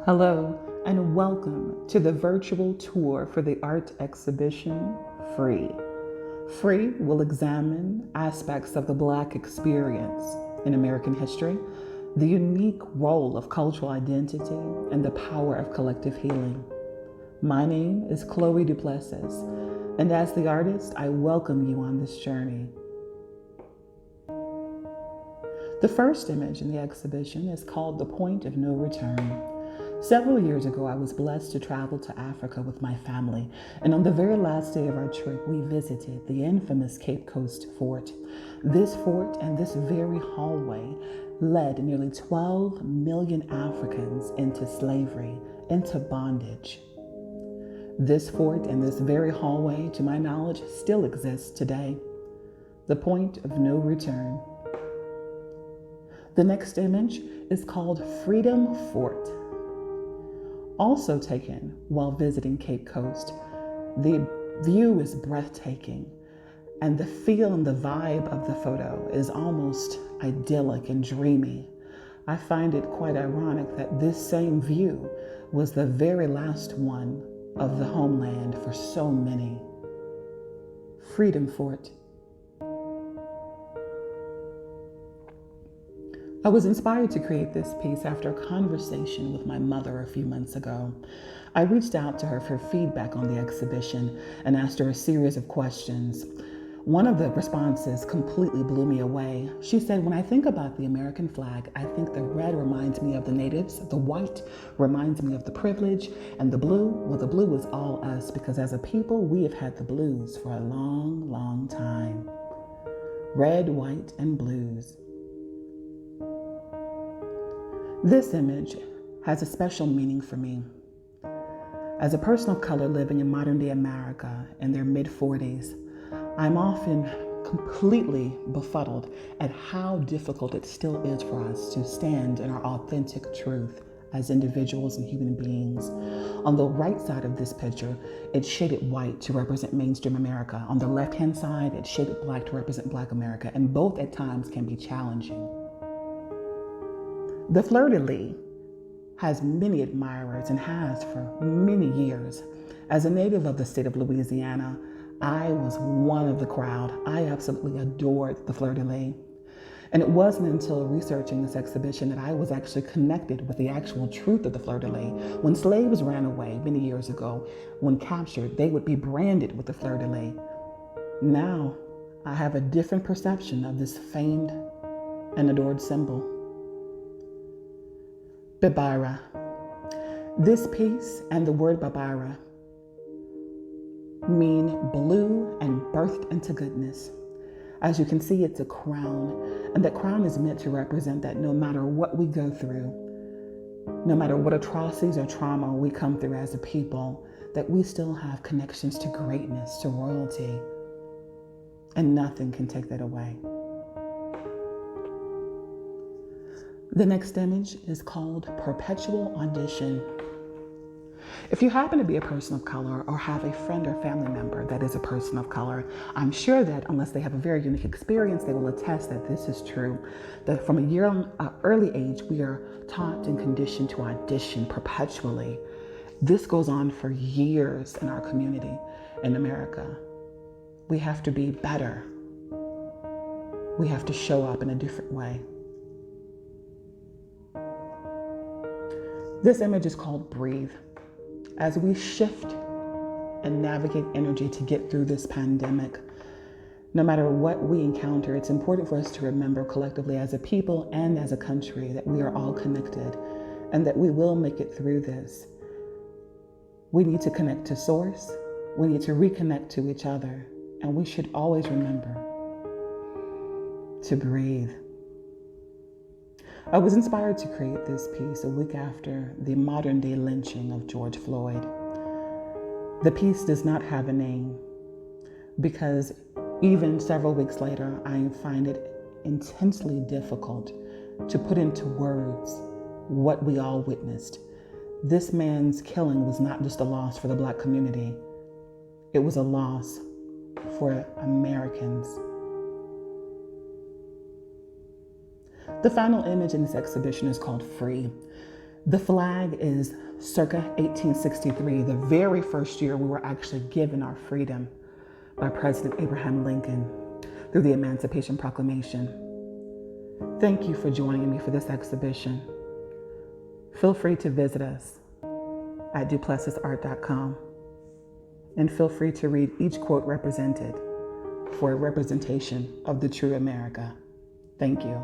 Hello, and welcome to the virtual tour for the art exhibition, Free. Free will examine aspects of the Black experience in American history, the unique role of cultural identity, and the power of collective healing. My name is Chloe Duplessis, and as the artist, I welcome you on this journey. The first image in the exhibition is called The Point of No Return. Several years ago, I was blessed to travel to Africa with my family, and on the very last day of our trip, we visited the infamous Cape Coast Fort. This fort and this very hallway led nearly 12 million Africans into slavery, into bondage. This fort and this very hallway, to my knowledge, still exists today. The point of no return. The next image is called Freedom Fort. Also taken while visiting Cape Coast, the view is breathtaking, and the feel and the vibe of the photo is almost idyllic and dreamy. I find it quite ironic that this same view was the very last one of the homeland for so many. Freedom Fort. I was inspired to create this piece after a conversation with my mother a few months ago. I reached out to her for feedback on the exhibition and asked her a series of questions. One of the responses completely blew me away. She said, "When I think about the American flag, I think the red reminds me of the natives, the white reminds me of the privilege, and the blue, well, the blue is all us, because as a people, we have had the blues for a long, long time." Red, white, and blues. This image has a special meaning for me. As a person of color living in modern day America in their mid-40s, I'm often completely befuddled at how difficult it still is for us to stand in our authentic truth as individuals and human beings. On the right side of this picture, it's shaded white to represent mainstream America. On the left-hand side, it's shaded black to represent Black America, and both at times can be challenging. The Flirtily has many admirers and has for many years. As a native of the state of Louisiana, I was one of the crowd. I absolutely adored the Flirtily. And it wasn't until researching this exhibition that I was actually connected with the actual truth of the Flirtily. When slaves ran away many years ago, when captured, they would be branded with the Flirtily. Now, I have a different perception of this famed and adored symbol. Bibira. This piece and the word Bibira mean blue and birthed into goodness. As you can see, it's a crown, and that crown is meant to represent that no matter what we go through, no matter what atrocities or trauma we come through as a people, that we still have connections to greatness, to royalty, and nothing can take that away. The next image is called Perpetual Audition. If you happen to be a person of color or have a friend or family member that is a person of color, I'm sure that unless they have a very unique experience, they will attest that this is true. That from early age, we are taught and conditioned to audition perpetually. This goes on for years in our community in America. We have to be better. We have to show up in a different way. This image is called Breathe. As we shift and navigate energy to get through this pandemic, no matter what we encounter, it's important for us to remember collectively as a people and as a country that we are all connected and that we will make it through this. We need to connect to source. We need to reconnect to each other. And we should always remember to breathe. I was inspired to create this piece a week after the modern day lynching of George Floyd. The piece does not have a name because even several weeks later, I find it intensely difficult to put into words what we all witnessed. This man's killing was not just a loss for the Black community. It was a loss for Americans. The final image in this exhibition is called Free. The flag is circa 1863, the very first year we were actually given our freedom by President Abraham Lincoln through the Emancipation Proclamation. Thank you for joining me for this exhibition. Feel free to visit us at duplessisart.com and feel free to read each quote represented for a representation of the true America. Thank you.